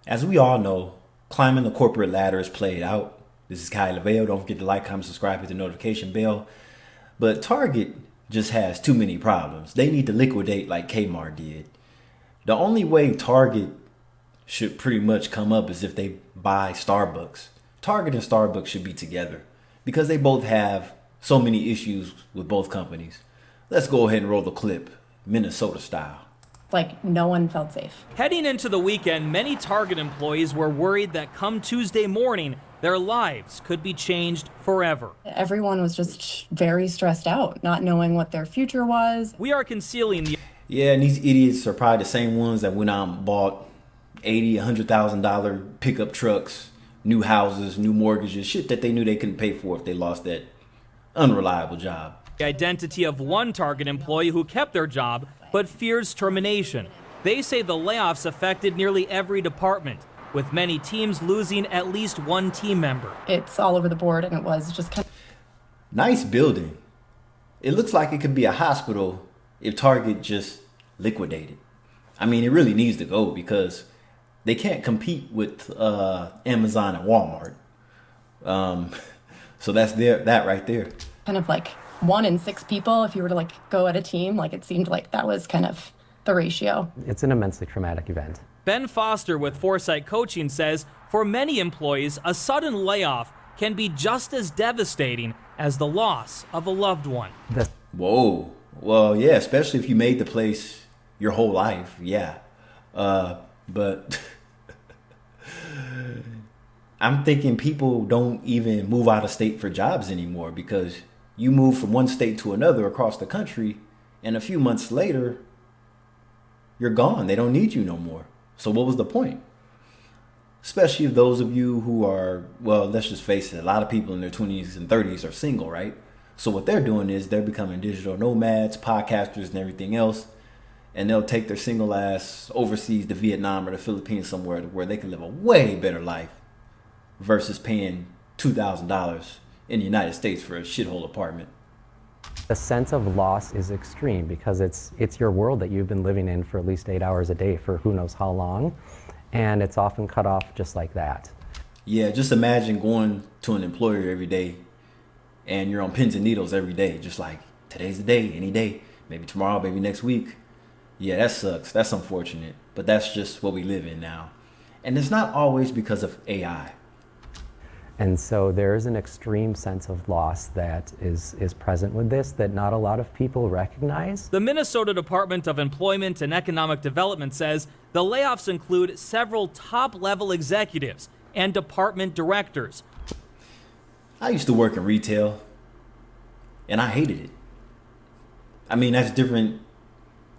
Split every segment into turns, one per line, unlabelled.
As we all know, climbing the corporate ladder is played out. This is Kai LaVale. Don't forget to like, comment, subscribe, hit the notification bell. But Target just has too many problems. They need to liquidate like Kmart did. The only way Target should pretty much come up is if they buy Starbucks. Target and Starbucks should be together because they both have so many issues with both companies. Let's go ahead and roll the clip, Minnesota style.
Like, no one felt safe.
Heading into the weekend, many Target employees were worried that come Tuesday morning, their lives could be changed forever.
Everyone was just very stressed out, not knowing what their future was.
We are concealing the...
Yeah, and these idiots are probably the same ones that went out and bought $80,000, $100,000 pickup trucks, new houses, new mortgages, shit that they knew they couldn't pay for if they lost that unreliable job.
The identity of one Target employee who kept their job but fears termination. They say the layoffs affected nearly every department, with many teams losing at least one team member.
It's all over the board, and it was just kind of...
Nice building. It looks like it could be a hospital if Target just liquidated. I mean, it really needs to go because they can't compete with Amazon and Walmart. So that's that right there.
Kind of like 1 in 6 people, if you were to like go at a team, like it seemed like that was kind of the ratio.
It's an immensely traumatic event.
Ben Foster with Foresight Coaching says for many employees, a sudden layoff can be just as devastating as the loss of a loved one.
Whoa. Well, yeah, especially if you made the place your whole life. Yeah. But I'm thinking people don't even move out of state for jobs anymore because you move from one state to another across the country and a few months later, you're gone. They don't need you no more. So what was the point? Especially if those of you who are, well, let's just face it, a lot of people in their 20s and 30s are single, right? So what they're doing is they're becoming digital nomads, podcasters, and everything else. And they'll take their single ass overseas to Vietnam or the Philippines somewhere where they can live a way better life versus paying $2,000 in the United States for a shithole apartment.
The sense of loss is extreme because it's your world that you've been living in for at least 8 hours a day for who knows how long, and it's often cut off just like that.
Yeah, just imagine going to an employer every day and you're on pins and needles every day, just like today's the day, any day, maybe tomorrow, maybe next week. Yeah, that sucks. That's unfortunate, but that's just what we live in now. And it's not always because of AI.
And so there is an extreme sense of loss that is present with this that not a lot of people recognize.
The Minnesota Department of Employment and Economic Development says the layoffs include several top-level executives and department directors.
I used to work in retail, and I hated it. I mean, that's different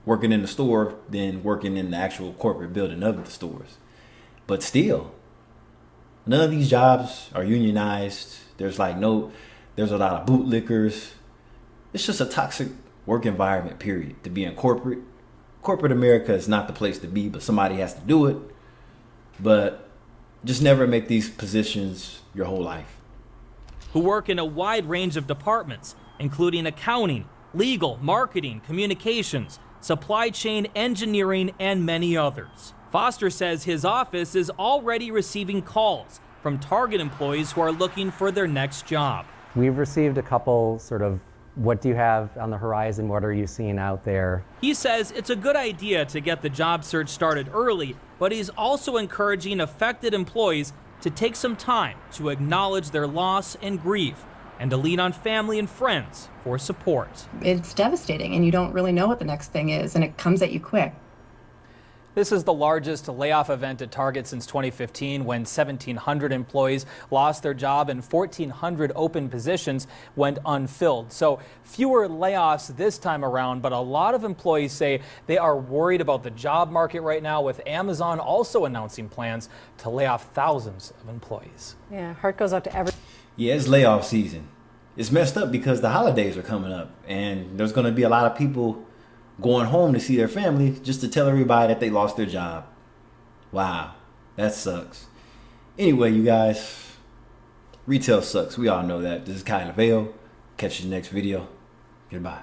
working in the store than working in the actual corporate building of the stores. But still, none of these jobs are unionized. There's a lot of bootlickers. It's just a toxic work environment, period. To be in corporate America is not the place to be, but somebody has to do it. But just never make these positions your whole life.
Who work in a wide range of departments, including accounting, legal, marketing, communications, supply chain, engineering, and many others. Foster says his office is already receiving calls from Target employees who are looking for their next job.
We've received a couple sort of, what do you have on the horizon? What are you seeing out there?
He says it's a good idea to get the job search started early, but he's also encouraging affected employees to take some time to acknowledge their loss and grief and to lean on family and friends for support.
It's devastating, and you don't really know what the next thing is, and it comes at you quick.
This is the largest layoff event at Target since 2015, when 1,700 employees lost their job and 1,400 open positions went unfilled. So fewer layoffs this time around, but a lot of employees say they are worried about the job market right now, with Amazon also announcing plans to lay off thousands of employees.
Yeah, heart goes out to every...
Yeah, it's layoff season. It's messed up because the holidays are coming up and there's going to be a lot of people going home to see their family just to tell everybody that they lost their job. Wow, that sucks. Anyway, you guys, retail sucks. We all know that. This is Kai LaVale. Catch you in the next video. Goodbye.